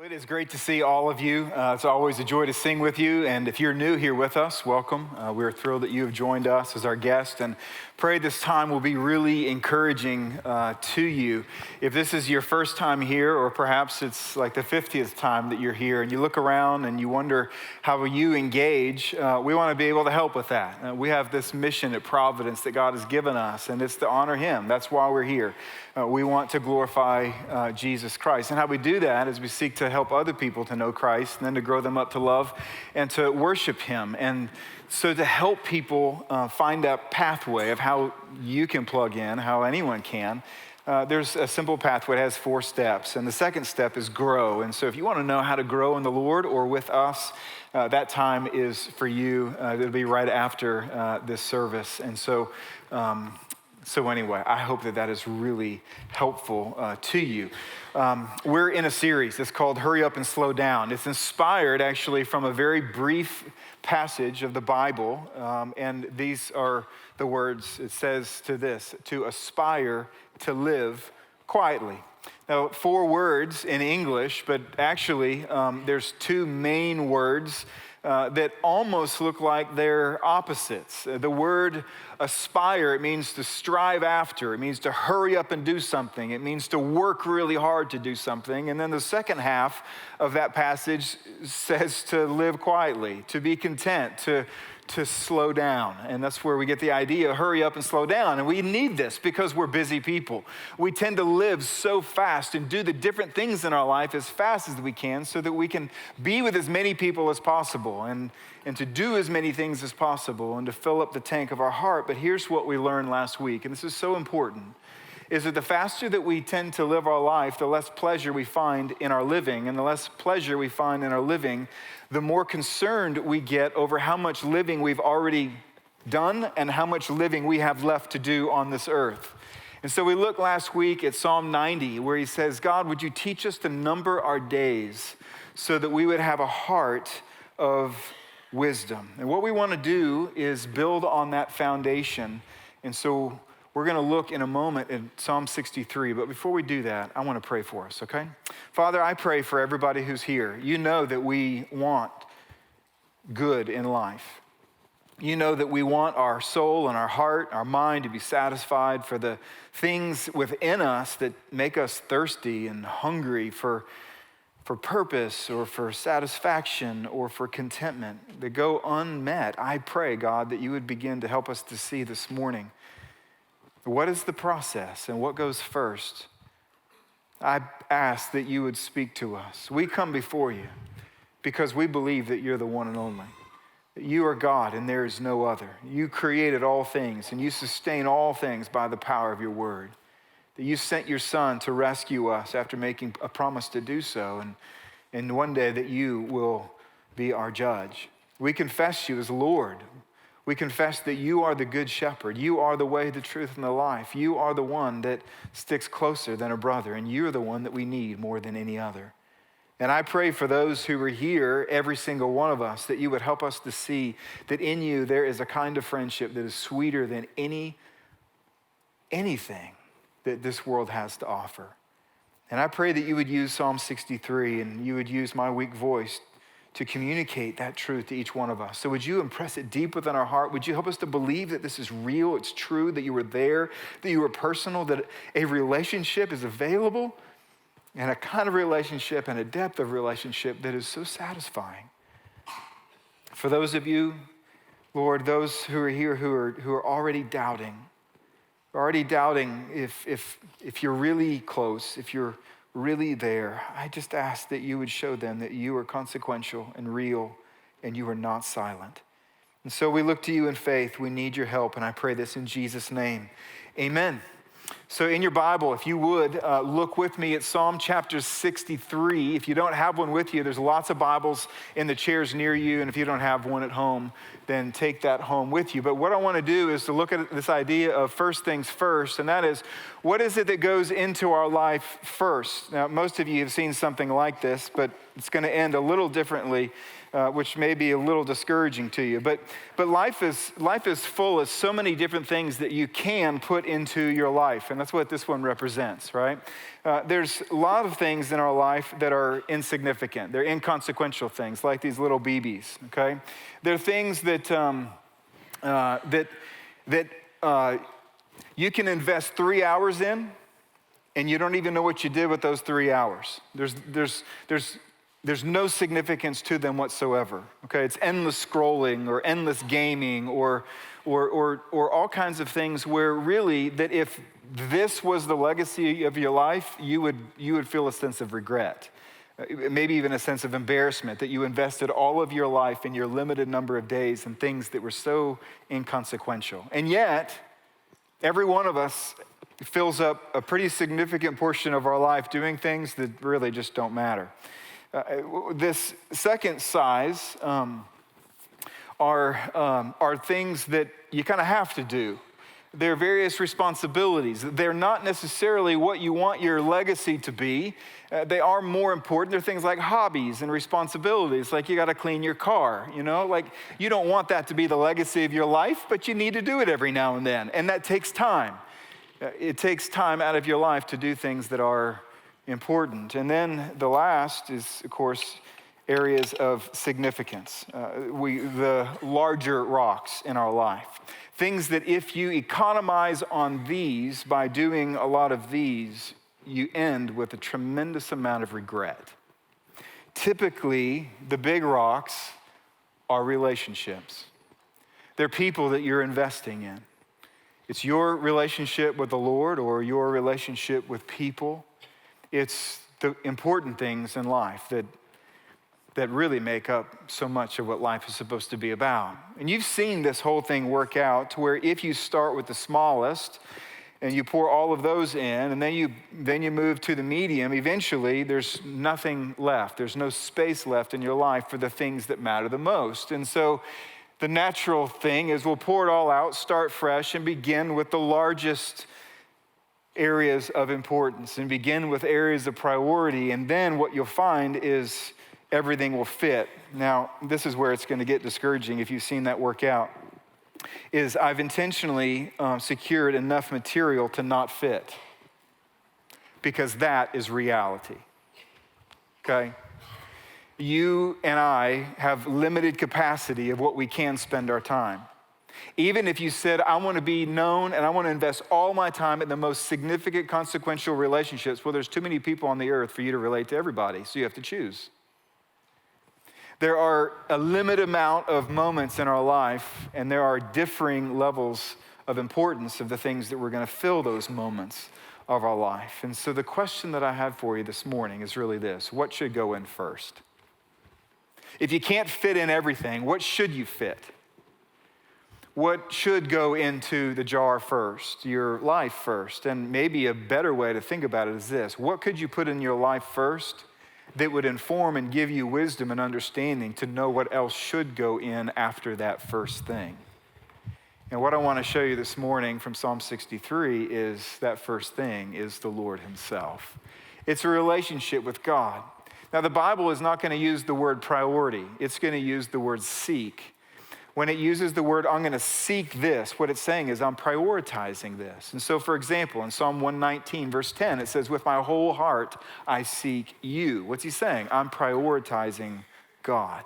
It is great to see all of you. It's always a joy to sing with you. And if you're new here with us, welcome. We're thrilled that you have joined us as our guest, and pray this time will be really encouraging to you. If this is your first time here, or perhaps it's like the 50th time that you're here, and you look around and you wonder how you engage, we want to be able to help with that. We have this mission at Providence that God has given us, and it's to honor Him. That's why we're here. We want to glorify Jesus Christ. And how we do that is we seek to help other people to know Christ, and then to grow them up to love and to worship Him. And so to help people find a pathway of how you can plug in, how anyone can, there's a simple pathway. It has 4 steps. And the second step is grow. And so if you want to know how to grow in the Lord or with us, that time is for you. It'll be right after this service. And so anyway, I hope that is really helpful to you. We're in a series. It's called Hurry Up and Slow Down. It's inspired actually from a very brief passage of the Bible. And these are the words. It says to aspire to live quietly. Now, 4 words in English, but actually there's 2 main words that almost look like they're opposites. The word aspire, it means to strive after. It means to hurry up and do something. It means to work really hard to do something. And then the second half of that passage says to live quietly, to be content, to slow down. And that's where we get the idea, hurry up and slow down. And we need this because we're busy people. We tend to live so fast and do the different things in our life as fast as we can so that we can be with as many people as possible and to do as many things as possible and to fill up the tank of our heart. But here's what we learned last week, and this is so important, is that the faster that we tend to live our life, the less pleasure we find in our living. And the less pleasure we find in our living, the more concerned we get over how much living we've already done and how much living we have left to do on this earth. And so we looked last week at Psalm 90, where he says, God, would you teach us to number our days so that we would have a heart of wisdom. And what we want to do is build on that foundation. And so we're going to look in a moment at Psalm 63, but before we do that, I want to pray for us, okay? Father, I pray for everybody who's here. You know that we want good in life. You know that we want our soul and our heart, our mind to be satisfied for the things within us that make us thirsty and hungry for purpose or for satisfaction or for contentment that go unmet. I pray, God, that you would begin to help us to see this morning what is the process and what goes first. I ask that you would speak to us. We come before you because we believe that you're the one and only. That you are God and there is no other. You created all things and you sustain all things by the power of your word. That you sent your Son to rescue us after making a promise to do so. And one day that you will be our judge. We confess you as Lord. We confess that you are the good shepherd. You are the way, the truth, and the life. You are the one that sticks closer than a brother, and you're the one that we need more than any other. And I pray for those who are here, every single one of us, that you would help us to see that in you there is a kind of friendship that is sweeter than anything that this world has to offer. And I pray that you would use Psalm 63 and you would use my weak voice to communicate that truth to each one of us. So would you impress it deep within our heart? Would you help us to believe that this is real, it's true, that you were there, that you were personal, that a relationship is available, and a kind of relationship and a depth of relationship that is so satisfying. For those of you, Lord, those who are here who are already doubting if you're really close, if you're really there, I just ask that you would show them that you are consequential and real and you are not silent. And so we look to you in faith. We need your help, and I pray this in Jesus' name. Amen. So in your Bible, if you would, look with me at Psalm chapter 63. If you don't have one with you, there's lots of Bibles in the chairs near you, and if you don't have one at home, then take that home with you. But what I want to do is to look at this idea of first things first, and that is, what is it that goes into our life first? Now, most of you have seen something like this, but it's going to end a little differently, which may be a little discouraging to you. But life is full of so many different things that you can put into your life. And And that's what this one represents, right? There's a lot of things in our life that are insignificant. They're inconsequential things, like these little BBs, okay? They're things that you can invest 3 hours in, and you don't even know what you did with those 3 hours. There's no significance to them whatsoever. Okay, it's endless scrolling or endless gaming or all kinds of things where really that if this was the legacy of your life, you would feel a sense of regret, maybe even a sense of embarrassment that you invested all of your life in your limited number of days in things that were so inconsequential. And yet, every one of us fills up a pretty significant portion of our life doing things that really just don't matter. This second size are things that you kind of have to do. They're various responsibilities. They're not necessarily what you want your legacy to be. They are more important. They're things like hobbies and responsibilities, like you got to clean your car, like you don't want that to be the legacy of your life, but you need to do it every now and then, and that takes time. It takes time out of your life to do things that are important. And then the last is, of course, areas of significance. The larger rocks in our life. Things that if you economize on these by doing a lot of these, you end with a tremendous amount of regret. Typically, the big rocks are relationships. They're people that you're investing in. It's your relationship with the Lord or your relationship with people. It's the important things in life that really make up so much of what life is supposed to be about. And you've seen this whole thing work out to where if you start with the smallest and you pour all of those in and then you move to the medium, eventually there's nothing left. There's no space left in your life for the things that matter the most. And so the natural thing is we'll pour it all out, start fresh, and begin with the largest areas of importance and begin with areas of priority. And then what you'll find is everything will fit. Now, this is where it's going to get discouraging if you've seen that work out, is I've intentionally secured enough material to not fit, because that is reality, okay? You and I have limited capacity of what we can spend our time. Even if you said, I want to be known and I want to invest all my time in the most significant consequential relationships, well, there's too many people on the earth for you to relate to everybody, so you have to choose. There are a limited amount of moments in our life, and there are differing levels of importance of the things that we're going to fill those moments of our life. And so the question that I have for you this morning is really this: what should go in first? If you can't fit in everything, what should you fit? What should go into the jar first, your life first? And maybe a better way to think about it is this: what could you put in your life first that would inform and give you wisdom and understanding to know what else should go in after that first thing? And what I want to show you this morning from Psalm 63 is that first thing is the Lord himself. It's a relationship with God. Now, the Bible is not going to use the word priority. It's going to use the word seek. When it uses the word, I'm going to seek this, what it's saying is I'm prioritizing this. And so, for example, in Psalm 119, verse 10, it says, with my whole heart, I seek you. What's he saying? I'm prioritizing God.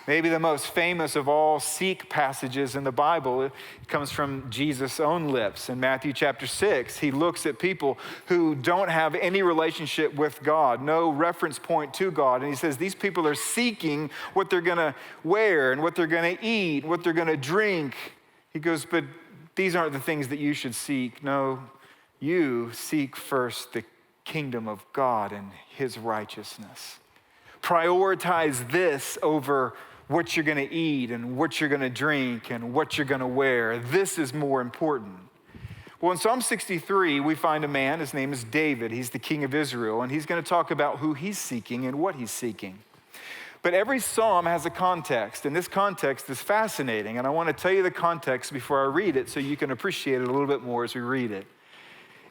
Maybe the most famous of all seek passages in the Bible, it comes from Jesus' own lips. In Matthew chapter 6, he looks at people who don't have any relationship with God, no reference point to God. And he says, these people are seeking what they're going to wear and what they're going to eat, what they're going to drink. He goes, but these aren't the things that you should seek. No, you seek first the kingdom of God and his righteousness. Prioritize this over what you're going to eat and what you're going to drink and what you're going to wear. This is more important. Well, in Psalm 63, we find a man, his name is David. He's the king of Israel, and he's going to talk about who he's seeking and what he's seeking. But every psalm has a context, and this context is fascinating, and I want to tell you the context before I read it so you can appreciate it a little bit more as we read it.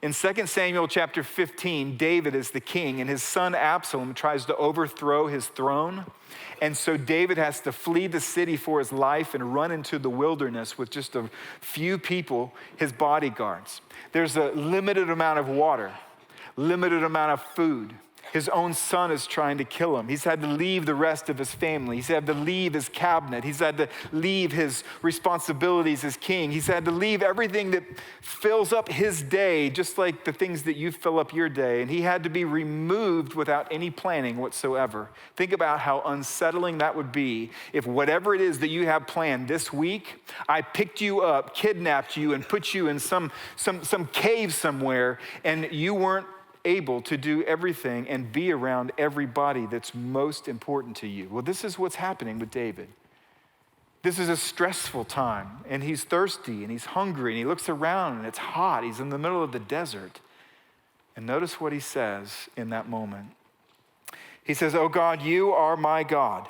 In 2 Samuel chapter 15, David is the king, and his son Absalom tries to overthrow his throne. And so David has to flee the city for his life and run into the wilderness with just a few people, his bodyguards. There's a limited amount of water, limited amount of food. His own son is trying to kill him. He's had to leave the rest of his family. He's had to leave his cabinet. He's had to leave his responsibilities as king. He's had to leave everything that fills up his day, just like the things that you fill up your day. And he had to be removed without any planning whatsoever. Think about how unsettling that would be if whatever it is that you have planned this week, I picked you up, kidnapped you, and put you in some cave somewhere, and you weren't able to do everything and be around everybody that's most important to you. Well, this is what's happening with David. This is a stressful time, and he's thirsty, and he's hungry, and he looks around, and it's hot. He's in the middle of the desert. And notice what he says in that moment. He says, "Oh God, you are my God.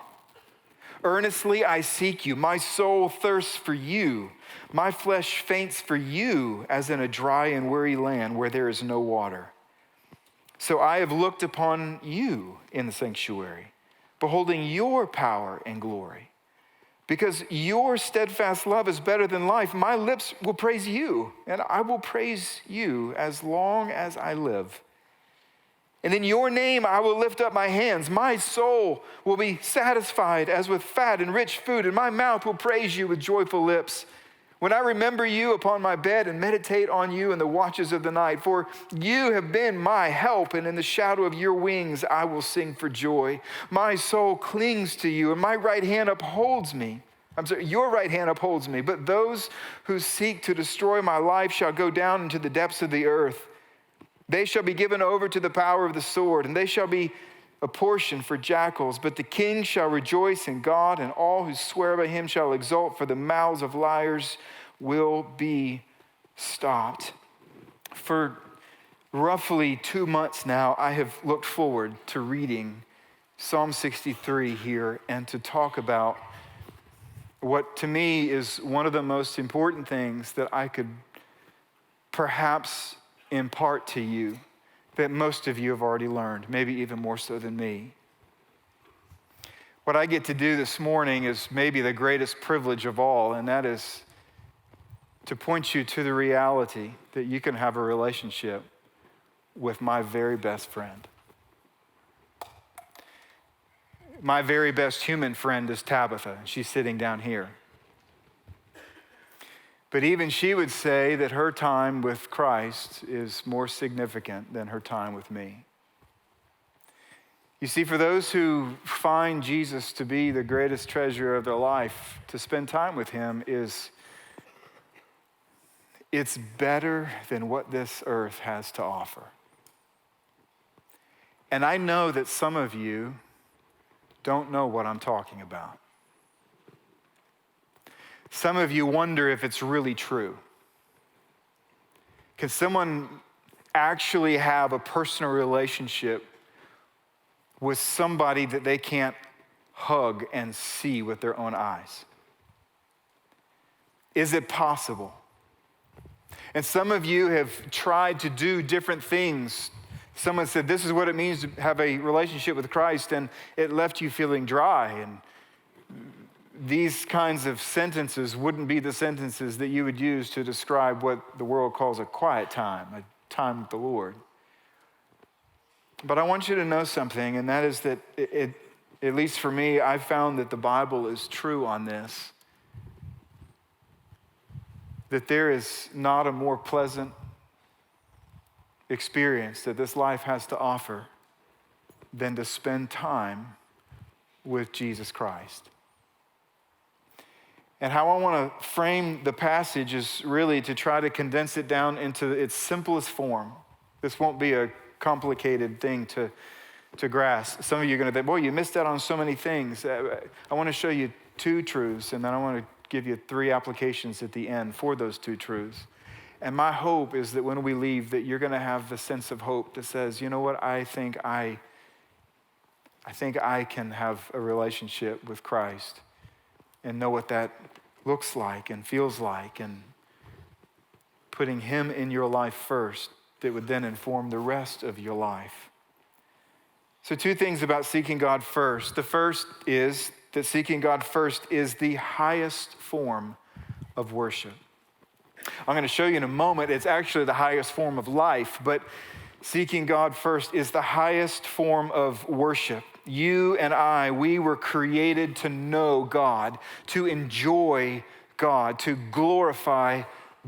Earnestly I seek you. My soul thirsts for you. My flesh faints for you, as in a dry and weary land where there is no water. So I have looked upon you in the sanctuary, beholding your power and glory. Because your steadfast love is better than life, my lips will praise you, and I will praise you as long as I live. And in your name I will lift up my hands. My soul will be satisfied as with fat and rich food, and my mouth will praise you with joyful lips. When I remember you upon my bed and meditate on you in the watches of the night, for you have been my help, and in the shadow of your wings I will sing for joy. My soul clings to you, and my right hand upholds me. Your right hand upholds me. But those who seek to destroy my life shall go down into the depths of the earth. They shall be given over to the power of the sword, and they shall be a portion for jackals. But the king shall rejoice in God, and all who swear by him shall exult, for the mouths of liars will be stopped." For roughly 2 months now, I have looked forward to reading Psalm 63 here and to talk about what to me is one of the most important things that I could perhaps impart to you that most of you have already learned, maybe even more so than me. What I get to do this morning is maybe the greatest privilege of all, and that is to point you to the reality that you can have a relationship with my very best friend. My very best human friend is Tabitha. She's sitting down here. But even she would say that her time with Christ is more significant than her time with me. You see, for those who find Jesus to be the greatest treasure of their life, to spend time with him it's better than what this earth has to offer. And I know that some of you don't know what I'm talking about. Some of you wonder if it's really true. Can someone actually have a personal relationship with somebody that they can't hug and see with their own eyes? Is it possible? And some of you have tried to do different things. Someone said, this is what it means to have a relationship with Christ, and it left you feeling dry. And these kinds of sentences wouldn't be the sentences that you would use to describe what the world calls a quiet time, a time with the Lord. But I want you to know something, and that is that at least for me, I found that the Bible is true on this. That there is not a more pleasant experience that this life has to offer than to spend time with Jesus Christ. And how I want to frame the passage is really to try to condense it down into its simplest form. This won't be a complicated thing to grasp. Some of you are going to think, boy, you missed out on so many things. I want to show you 2 truths, and then I want to give you 3 applications at the end for those 2 truths. And my hope is that when we leave, that you're going to have the sense of hope that says, you know what, I think I can have a relationship with Christ and know what that looks like and feels like, and putting him in your life first that would then inform the rest of your life. So 2 things about seeking God first. The first is that seeking God first is the highest form of worship. I'm going to show you in a moment, it's actually the highest form of life, but seeking God first is the highest form of worship. You and I, we were created to know God, to enjoy God, to glorify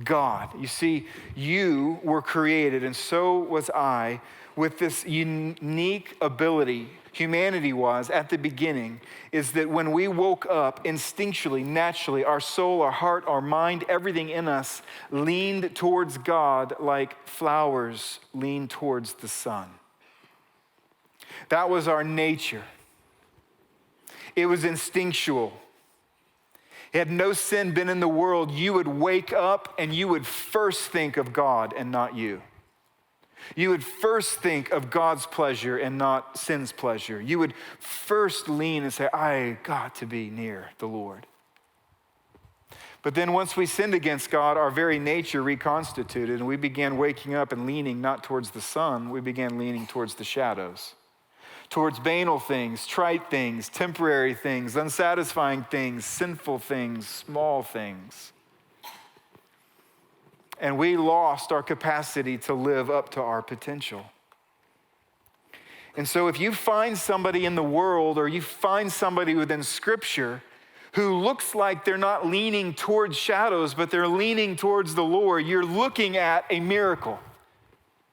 God. You see, you were created, and so was I, with this unique ability. Humanity was, at the beginning, is that when we woke up instinctually, naturally, our soul, our heart, our mind, everything in us leaned towards God like flowers lean towards the sun. That was our nature. It was instinctual. Had no sin been in the world, you would wake up and you would first think of God and not you. You would first think of God's pleasure and not sin's pleasure. You would first lean and say, I got to be near the Lord. But then once we sinned against God, our very nature reconstituted, and we began waking up and leaning not towards the sun, we began leaning towards the shadows. Towards banal things, trite things, temporary things, unsatisfying things, sinful things, small things. And we lost our capacity to live up to our potential. And so if you find somebody in the world or you find somebody within Scripture who looks like they're not leaning towards shadows, but they're leaning towards the Lord, you're looking at a miracle.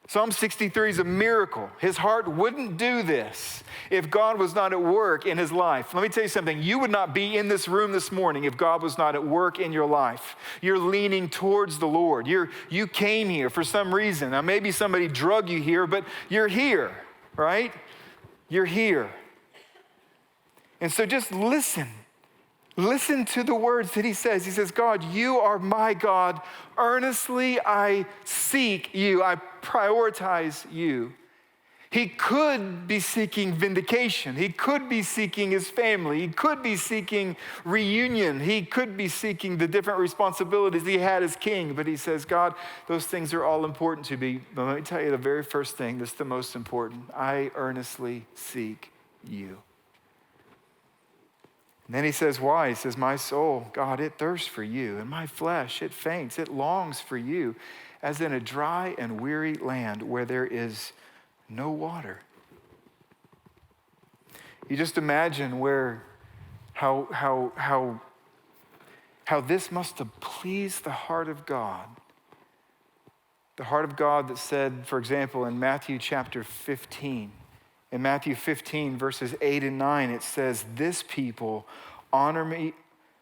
Psalm 63 is a miracle. His heart wouldn't do this if God was not at work in his life. Let me tell you something. You would not be in this room this morning if God was not at work in your life. You're leaning towards the Lord. You came here for some reason. Now, maybe somebody drug you here, but you're here, right? You're here. And so just listen. Listen to the words that he says. He says, God, you are my God. Earnestly I seek you. I prioritize you. He could be seeking vindication. He could be seeking his family. He could be seeking reunion. He could be seeking the different responsibilities he had as king. But he says, God, those things are all important to me. But let me tell you the very first thing, this is the most important. I earnestly seek you. And then he says, why? He says, my soul, God, it thirsts for you, and my flesh, it faints, it longs for you, as in a dry and weary land where there is no water. You just imagine how this must have pleased the heart of God. The heart of God that said, for example, in Matthew chapter 15, in Matthew 15, verses 8 and 9, it says, this people honor me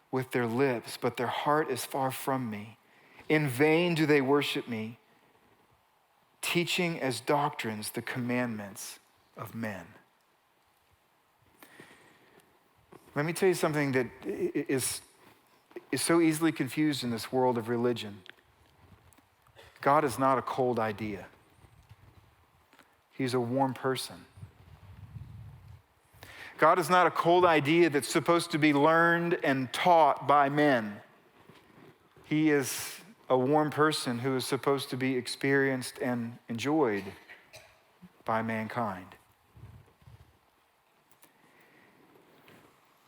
with their lips, but their heart is far from me. In vain do they worship me, teaching as doctrines the commandments of men. Let me tell you something that is so easily confused in this world of religion. God is not a cold idea. He's a warm person. God is not a cold idea that's supposed to be learned and taught by men. He is a warm person who is supposed to be experienced and enjoyed by mankind.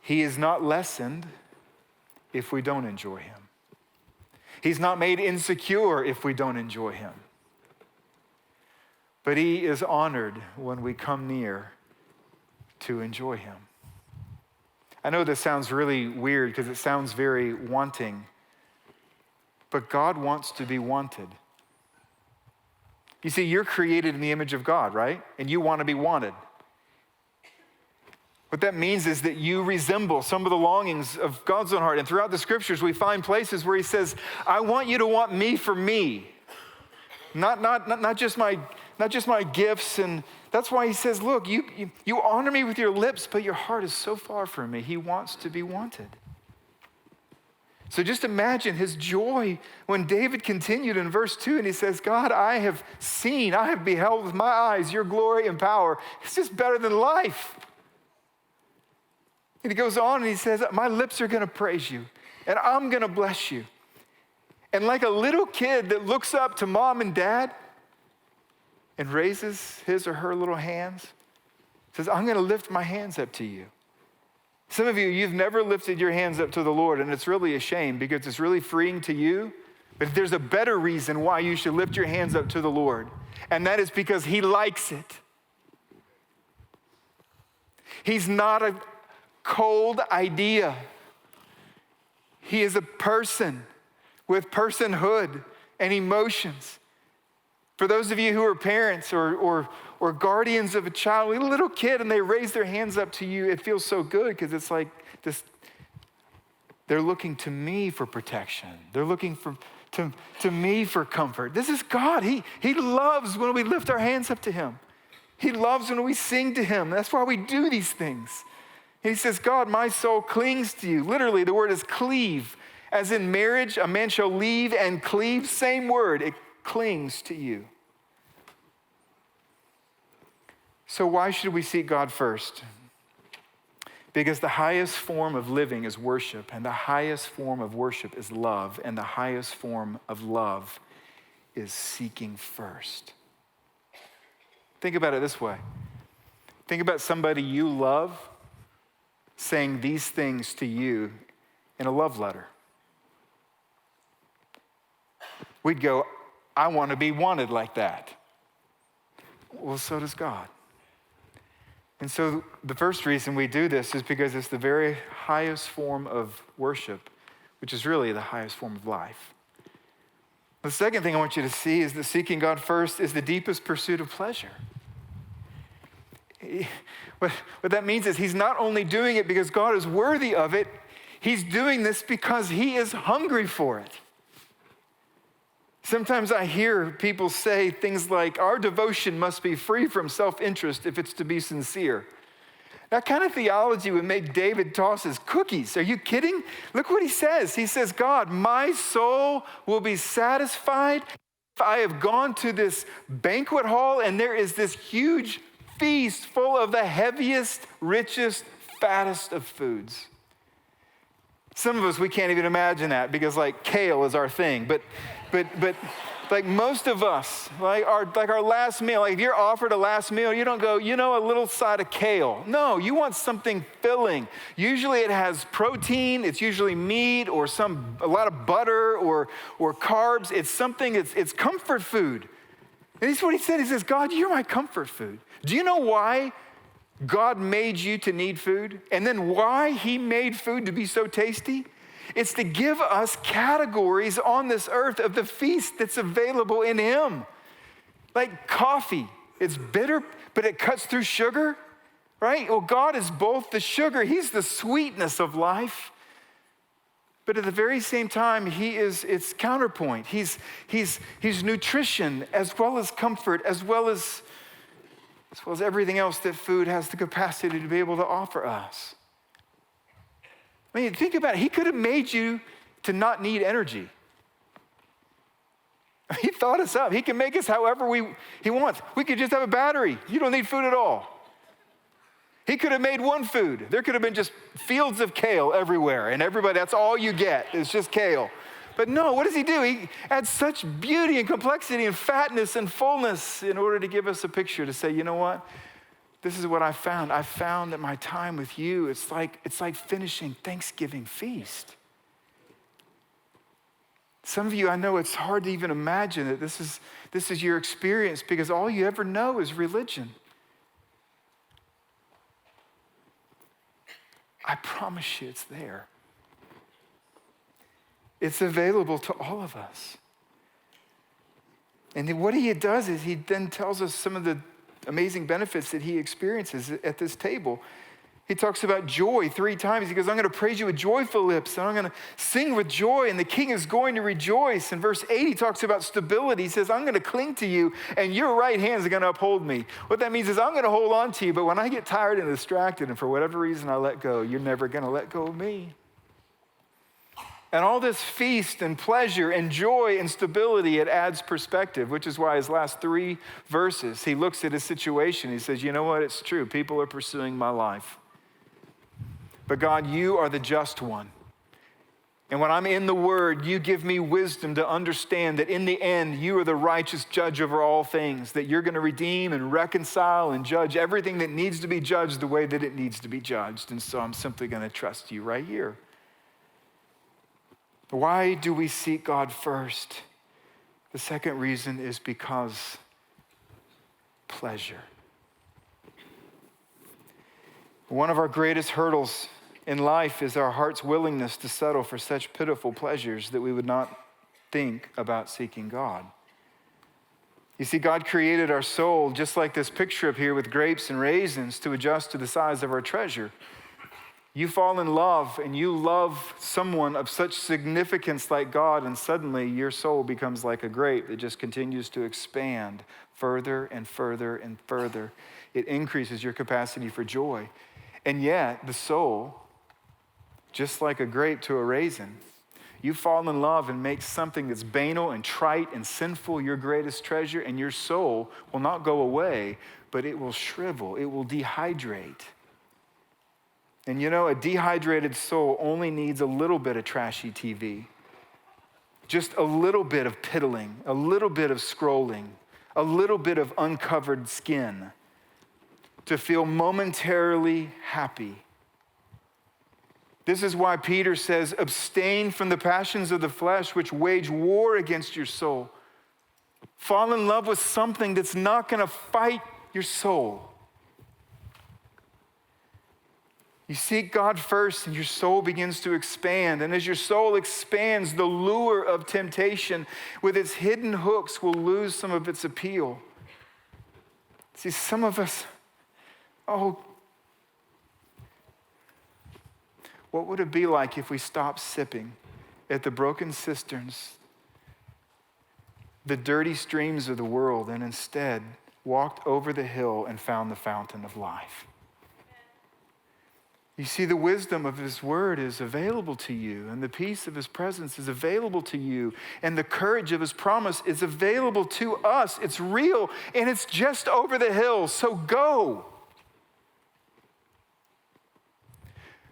He is not lessened if we don't enjoy him. He's not made insecure if we don't enjoy him. But he is honored when we come near to enjoy him. I know this sounds really weird because it sounds very wanting, but God wants to be wanted. You see, you're created in the image of God, right? And you want to be wanted. What that means is that you resemble some of the longings of God's own heart. And throughout the scriptures, we find places where he says, I want you to want me for me. Not just my gifts. And that's why he says, look, you honor me with your lips, but your heart is so far from me. He wants to be wanted. So just imagine his joy when David continued in verse 2 and he says, God, I have beheld with my eyes your glory and power. It's just better than life. And he goes on and he says, my lips are going to praise you and I'm going to bless you. And like a little kid that looks up to mom and dad, and raises his or her little hands, says, I'm going to lift my hands up to you. Some of you, you've never lifted your hands up to the Lord, and it's really a shame because it's really freeing to you. But there's a better reason why you should lift your hands up to the Lord, and that is because he likes it. He's not a cold idea. He is a person with personhood and emotions. For those of you who are parents or guardians of a child, a little kid, and they raise their hands up to you, it feels so good because it's like this. They're looking to me for protection. They're looking to me for comfort. This is God. He loves when we lift our hands up to him. He loves when we sing to him. That's why we do these things. And he says, God, my soul clings to you. Literally, the word is cleave. As in marriage, a man shall leave and cleave. Same word. It clings to you. So why should we seek God first? Because the highest form of living is worship, and the highest form of worship is love, and the highest form of love is seeking first. Think about it this way. Think about somebody you love saying these things to you in a love letter. We'd go, I want to be wanted like that. Well, so does God. And so the first reason we do this is because it's the very highest form of worship, which is really the highest form of life. The second thing I want you to see is that seeking God first is the deepest pursuit of pleasure. What that means is he's not only doing it because God is worthy of it, he's doing this because he is hungry for it. Sometimes I hear people say things like, our devotion must be free from self-interest if it's to be sincere. That kind of theology would make David toss his cookies. Are you kidding? Look what he says. He says, God, my soul will be satisfied if I have gone to this banquet hall and there is this huge feast full of the heaviest, richest, fattest of foods. Some of us, we can't even imagine that because like kale is our thing. But like most of us, like our last meal, like if you're offered a last meal, you don't go, a little side of kale. No, you want something filling. Usually it has protein, it's usually meat or a lot of butter or carbs. It's something, it's comfort food. And this is what he said. He says, God, you're my comfort food. Do you know why God made you to need food? And then why he made food to be so tasty? It's to give us categories on this earth of the feast that's available in him. Like coffee, it's bitter, but it cuts through sugar, right? Well, God is both the sugar, he's the sweetness of life. But at the very same time, he is its counterpoint. He's nutrition as well as comfort, as well as everything else that food has the capacity to be able to offer us. I mean, think about it. He could have made you to not need energy. He thought us up. He can make us however he wants. We could just have a battery. You don't need food at all. He could have made one food. There could have been just fields of kale everywhere, and everybody, that's all you get. It's just kale. But no, what does he do? He adds such beauty and complexity and fatness and fullness in order to give us a picture to say, you know what? This is what I found. I found that my time with you, it's like finishing Thanksgiving feast. Some of you, I know it's hard to even imagine that this is your experience because all you ever know is religion. I promise you it's there. It's available to all of us. And then what he does is he then tells us some of the amazing benefits that he experiences at this table. He talks about joy 3 times. He goes, I'm going to praise you with joyful lips, and I'm going to sing with joy, and the king is going to rejoice. In verse 8, he talks about stability. He says, I'm going to cling to you, and your right hands are going to uphold me. What that means is I'm going to hold on to you, but when I get tired and distracted, and for whatever reason I let go, you're never going to let go of me. And all this feast and pleasure and joy and stability, it adds perspective, which is why his last 3 verses, he looks at his situation. He says, you know what? It's true. People are pursuing my life. But God, you are the just one. And when I'm in the Word, you give me wisdom to understand that in the end, you are the righteous judge over all things, that you're going to redeem and reconcile and judge everything that needs to be judged the way that it needs to be judged. And so I'm simply going to trust you right here. Why do we seek God first? The second reason is because pleasure. One of our greatest hurdles in life is our heart's willingness to settle for such pitiful pleasures that we would not think about seeking God. You see, God created our soul just like this picture up here with grapes and raisins to adjust to the size of our treasure. You fall in love and you love someone of such significance like God, and suddenly your soul becomes like a grape that just continues to expand further and further and further. It increases your capacity for joy. And yet the soul, just like a grape to a raisin, you fall in love and make something that's banal and trite and sinful your greatest treasure, and your soul will not go away, but it will shrivel, it will dehydrate. And you know, a dehydrated soul only needs a little bit of trashy TV, just a little bit of piddling, a little bit of scrolling, a little bit of uncovered skin to feel momentarily happy. This is why Peter says, abstain from the passions of the flesh which wage war against your soul. Fall in love with something that's not going to fight your soul. You seek God first and your soul begins to expand. And as your soul expands, the lure of temptation with its hidden hooks will lose some of its appeal. See, some of us, what would it be like if we stopped sipping at the broken cisterns, the dirty streams of the world, and instead walked over the hill and found the fountain of life? You see, the wisdom of his word is available to you, and the peace of his presence is available to you, and the courage of his promise is available to us. It's real, and it's just over the hill, so go.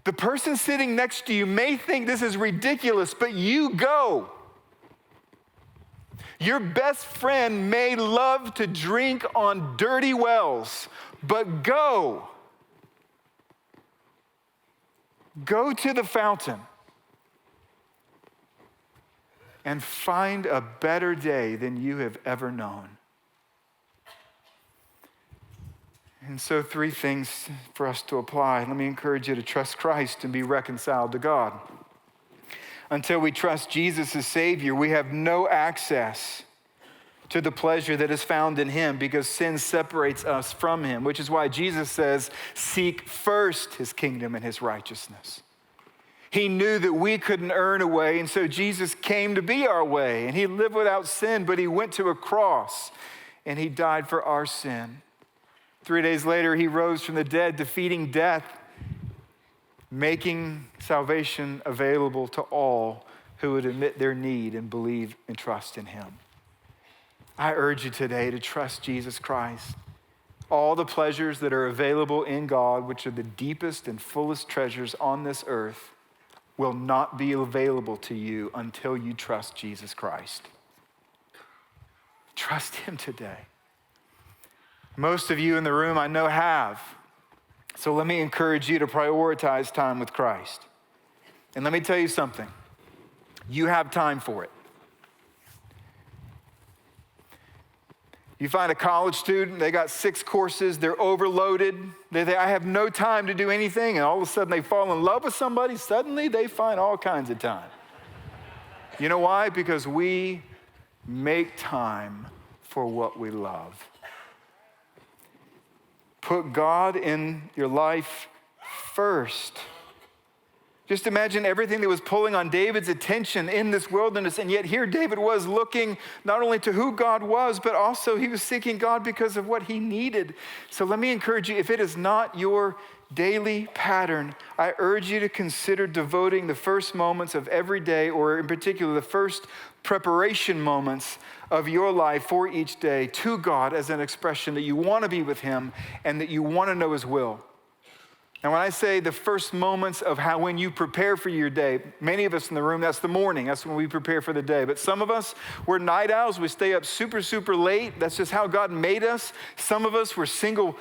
The person sitting next to you may think this is ridiculous, but you go. Your best friend may love to drink on dirty wells, but go. Go to the fountain and find a better day than you have ever known. And so 3 things for us to apply. Let me encourage you to trust Christ and be reconciled to God. Until we trust Jesus as Savior, we have no access to the pleasure that is found in him because sin separates us from him, which is why Jesus says, seek first his kingdom and his righteousness. He knew that we couldn't earn a way, and so Jesus came to be our way, and he lived without sin, but he went to a cross, and he died for our sin. 3 days later, he rose from the dead, defeating death, making salvation available to all who would admit their need and believe and trust in him. I urge you today to trust Jesus Christ. All the pleasures that are available in God, which are the deepest and fullest treasures on this earth, will not be available to you until you trust Jesus Christ. Trust him today. Most of you in the room I know have. So let me encourage you to prioritize time with Christ. And let me tell you something. You have time for it. You find a college student, they got 6 courses, they're overloaded. I have no time to do anything, and all of a sudden they fall in love with somebody. Suddenly they find all kinds of time. You know why? Because we make time for what we love. Put God in your life first. Just imagine everything that was pulling on David's attention in this wilderness, and yet here David was looking not only to who God was, but also he was seeking God because of what he needed. So let me encourage you, if it is not your daily pattern, I urge you to consider devoting the first moments of every day, or in particular the first preparation moments of your life for each day to God as an expression that you want to be with him and that you want to know his will. And when I say the first moments of when you prepare for your day, many of us in the room, that's the morning. That's when we prepare for the day. But some of us, we're night owls. We stay up super, super late. That's just how God made us. Some of us, we're single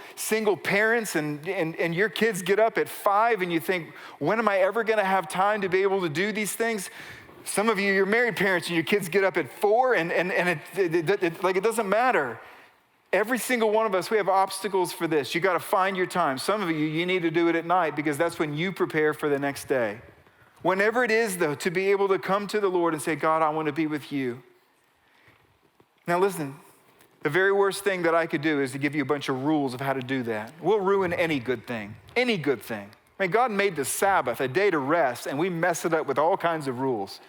parents, and your kids get up at 5, and you think, when am I ever going to have time to be able to do these things? Some of you, you're married parents, and your kids get up at 4, and it doesn't matter. Every single one of us, we have obstacles for this. You got to find your time. Some of you need to do it at night because that's when you prepare for the next day. Whenever it is, though, to be able to come to the Lord and say, God, I want to be with you. Now listen, the very worst thing that I could do is to give you a bunch of rules of how to do that. We'll ruin any good thing, any good thing. I mean, God made the Sabbath a day to rest, and we mess it up with all kinds of rules.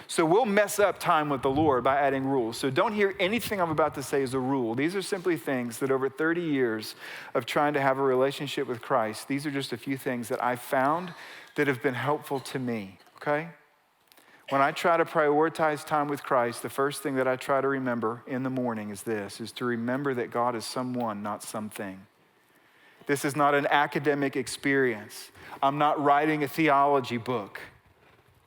So we'll mess up time with the Lord by adding rules. So don't hear anything I'm about to say as a rule. These are simply things that over 30 years of trying to have a relationship with Christ, these are just a few things that I found that have been helpful to me, okay? When I try to prioritize time with Christ, the first thing that I try to remember in the morning is to remember that God is someone, not something. This is not an academic experience. I'm not writing a theology book,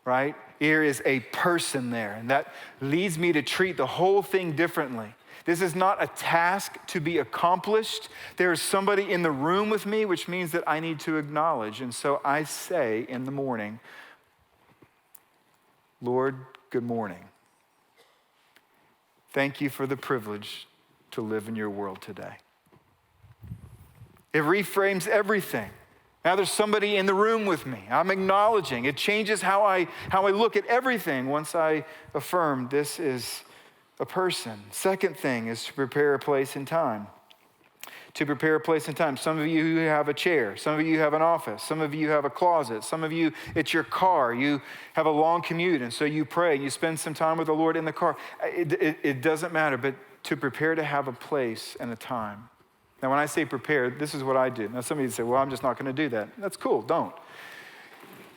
right? Here is a person there, and that leads me to treat the whole thing differently. This is not a task to be accomplished. There is somebody in the room with me, which means that I need to acknowledge. And so I say in the morning, Lord, good morning. Thank you for the privilege to live in your world today. It reframes everything. Now there's somebody in the room with me. I'm acknowledging. It changes how I look at everything once I affirm this is a person. Second thing is to prepare a place and time. To prepare a place and time. Some of you have a chair. Some of you have an office. Some of you have a closet. Some of you, it's your car. You have a long commute, and so you pray. You spend some time with the Lord in the car. It doesn't matter, but to prepare to have a place and a time. Now, when I say prepare, this is what I do. Now, some of you say, well, I'm just not going to do that. That's cool. Don't.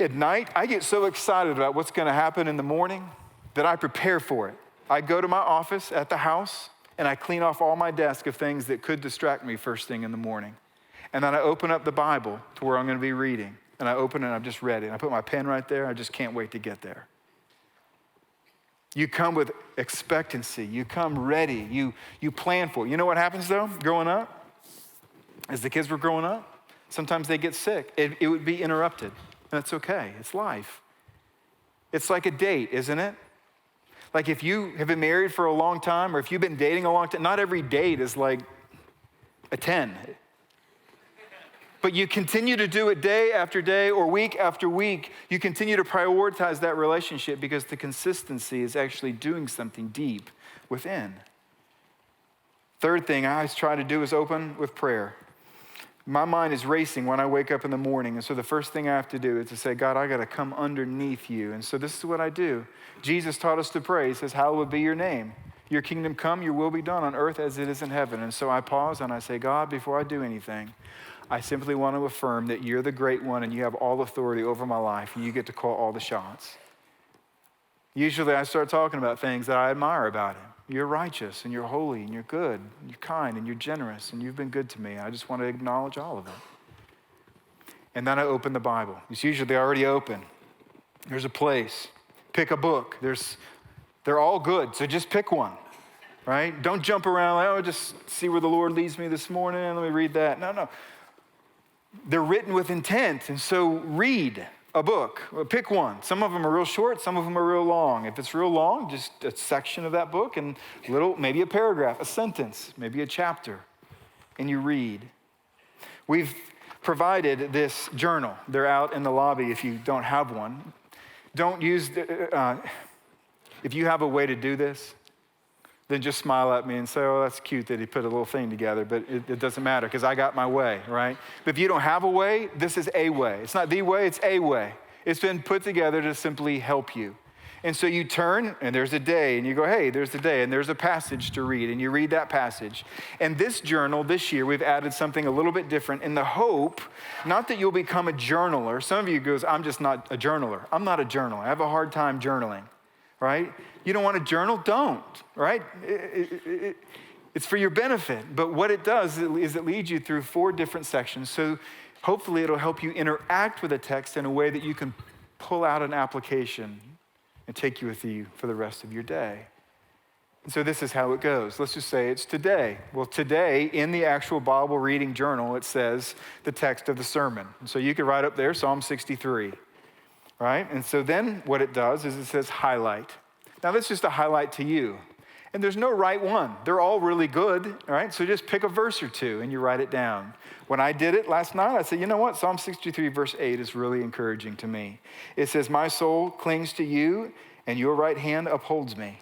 At night, I get so excited about what's going to happen in the morning that I prepare for it. I go to my office at the house, and I clean off all my desk of things that could distract me first thing in the morning. And then I open up the Bible to where I'm going to be reading. And I open it, and I've just read it. And I put my pen right there. I just can't wait to get there. You come with expectancy. You come ready. You plan for it. You know what happens, though, growing up? As the kids were growing up, sometimes they get sick. It would be interrupted. That's okay. It's life. It's like a date, isn't it? Like if you have been married for a long time or if you've been dating a long time, not every date is like a 10. But you continue to do it day after day or week after week. You continue to prioritize that relationship because the consistency is actually doing something deep within. Third thing I always try to do is open with prayer. My mind is racing when I wake up in the morning. And so the first thing I have to do is to say, God, I got to come underneath you. And so this is what I do. Jesus taught us to pray. He says, hallowed be your name. Your kingdom come, your will be done on earth as it is in heaven. And so I pause and I say, God, before I do anything, I simply want to affirm that you're the great one and you have all authority over my life and you get to call all the shots. Usually I start talking about things that I admire about him. You're righteous and you're holy and you're good, and you're kind and you're generous and you've been good to me. I just want to acknowledge all of it. And then I open the Bible. It's usually already open. There's a place. Pick a book. They're all good, so just pick one, right? Don't jump around, just see where the Lord leads me this morning, let me read that. No. They're written with intent, and so read a book. Pick one. Some of them are real short, some of them are real long. If it's real long, just a section of that book and maybe a paragraph, a sentence, maybe a chapter, and you read. We've provided this journal. They're out in the lobby if you don't have one. Don't use, if you have a way to do this, then just smile at me and say, oh, that's cute that he put a little thing together, but it doesn't matter because I got my way, right? But if you don't have a way, this is a way. It's not the way, it's a way. It's been put together to simply help you. And so you turn and there's a day and you go, hey, there's the day and there's a passage to read and you read that passage. And this journal this year, we've added something a little bit different in the hope, not that you'll become a journaler. Some of you goes, I'm just not a journaler. I'm not a journaler. I have a hard time journaling, right? You don't want to journal? Don't, right? It's for your benefit. But what it does is it leads you through 4 different sections. So Hopefully it'll help you interact with the text in a way that you can pull out an application and take you with you for the rest of your day. And so this is how it goes. Let's just say it's today. Well, today in the actual Bible reading journal, it says the text of the sermon. And so you could write up there Psalm 63, right? And so then what it does is it says highlight. Now that's just a highlight to you. And there's no right one. They're all really good, all right? So just pick a verse or two and you write it down. When I did it last night, I said, you know what? Psalm 63 verse 8 is really encouraging to me. It says, my soul clings to you and your right hand upholds me.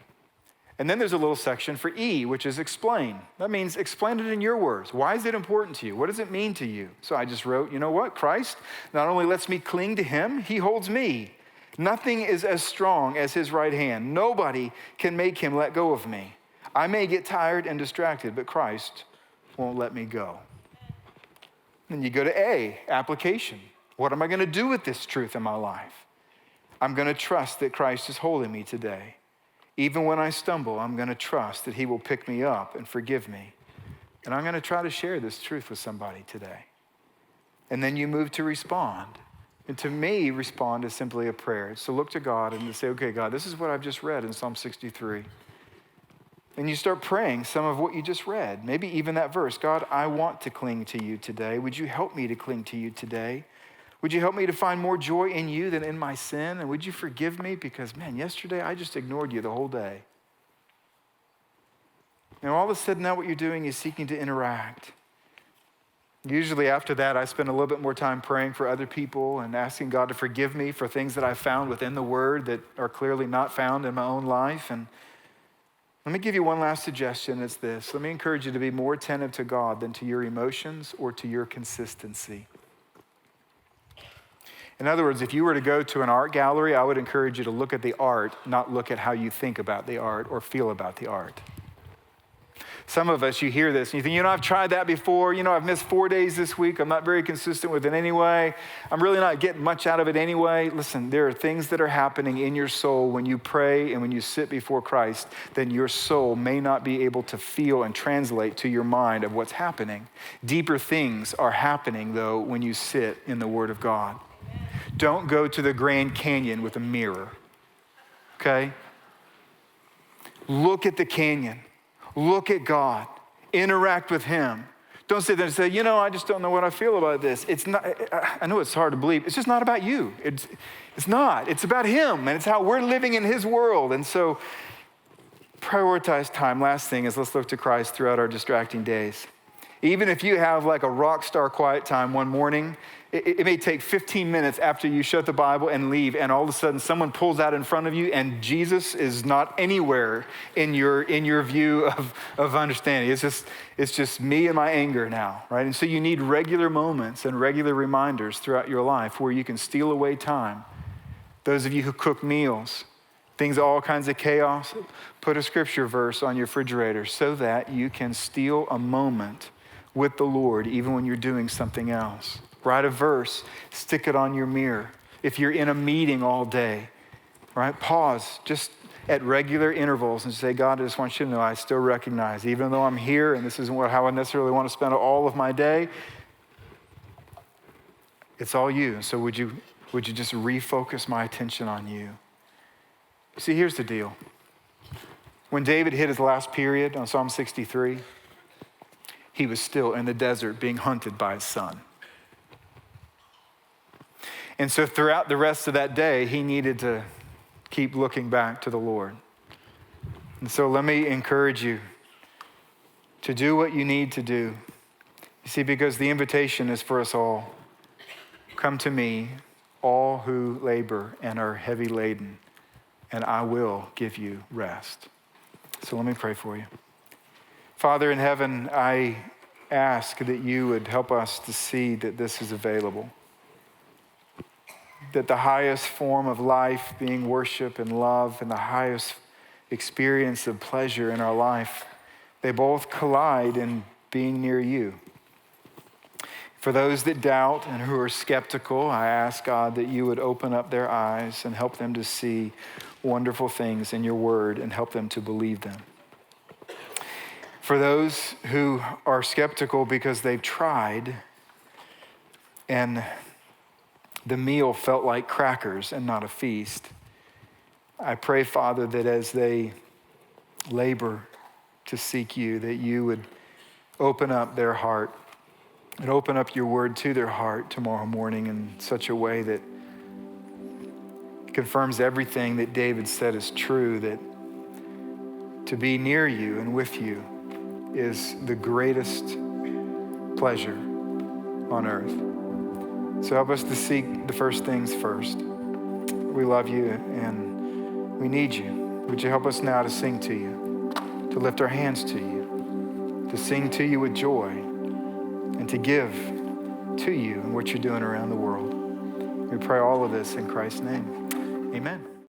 And then there's a little section for E, which is explain. That means explain it in your words. Why is it important to you? What does it mean to you? So I just wrote, you know what? Christ not only lets me cling to him, he holds me. Nothing is as strong as his right hand. Nobody can make him let go of me. I may get tired and distracted, but Christ won't let me go. Then you go to A, application. What am I going to do with this truth in my life? I'm going to trust that Christ is holding me today. Even when I stumble, I'm going to trust that he will pick me up and forgive me. And I'm going to try to share this truth with somebody today. And then you move to respond. And to me, respond is simply a prayer. It's to look to God and to say, okay, God, this is what I've just read in Psalm 63. And you start praying some of what you just read. Maybe even that verse, God, I want to cling to you today. Would you help me to cling to you today? Would you help me to find more joy in you than in my sin? And would you forgive me? Because, man, yesterday I just ignored you the whole day. And all of a sudden now what you're doing is seeking to interact. Usually after that, I spend a little bit more time praying for other people and asking God to forgive me for things that I found within the Word that are clearly not found in my own life. And let me give you one last suggestion. It's this. Let me encourage you to be more attentive to God than to your emotions or to your consistency. In other words, if you were to go to an art gallery, I would encourage you to look at the art, not look at how you think about the art or feel about the art. Some of us, you hear this and you think, you know, I've tried that before. You know, I've missed 4 days this week. I'm not very consistent with it anyway. I'm really not getting much out of it anyway. Listen, there are things that are happening in your soul when you pray and when you sit before Christ, then your soul may not be able to feel and translate to your mind of what's happening. Deeper things are happening, though, when you sit in the Word of God. Don't go to the Grand Canyon with a mirror, okay? Look at the canyon. Look at God. Interact with him. Don't sit there and say, you know, I just don't know what I feel about this. It's not, I know it's hard to believe. It's just not about you. It's not. It's about him, and it's how we're living in his world. And so prioritize time. Last thing is let's look to Christ throughout our distracting days. Even if you have like a rock star quiet time one morning, it may take 15 minutes after you shut the Bible and leave, and all of a sudden someone pulls out in front of you and Jesus is not anywhere in your view of understanding. It's just me and my anger now, right? And so you need regular moments and regular reminders throughout your life where you can steal away time. Those of you who cook meals, things, all kinds of chaos, put a scripture verse on your refrigerator so that you can steal a moment with the Lord even when you're doing something else. Write a verse, stick it on your mirror. If you're in a meeting all day, right? Pause just at regular intervals and say, God, I just want you to know I still recognize, even though I'm here and this isn't how I necessarily want to spend all of my day, it's all you. So would you just refocus my attention on you? See, here's the deal. When David hit his last period on Psalm 63, he was still in the desert being hunted by his son. And so throughout the rest of that day, he needed to keep looking back to the Lord. And so let me encourage you to do what you need to do. You see, because the invitation is for us all. Come to me, all who labor and are heavy laden, and I will give you rest. So let me pray for you. Father in heaven, I ask that you would help us to see that this is available. That the highest form of life being worship and love and the highest experience of pleasure in our life, they both collide in being near you. For those that doubt and who are skeptical, I ask, God, that you would open up their eyes and help them to see wonderful things in your word and help them to believe them. For those who are skeptical because they've tried, and the meal felt like crackers and not a feast. I pray, Father, that as they labor to seek you, that you would open up their heart and open up your word to their heart tomorrow morning in such a way that confirms everything that David said is true, that to be near you and with you is the greatest pleasure on earth. So help us to seek the first things first. We love you and we need you. Would you help us now to sing to you, to lift our hands to you, to sing to you with joy, and to give to you and what you're doing around the world. We pray all of this in Christ's name. Amen.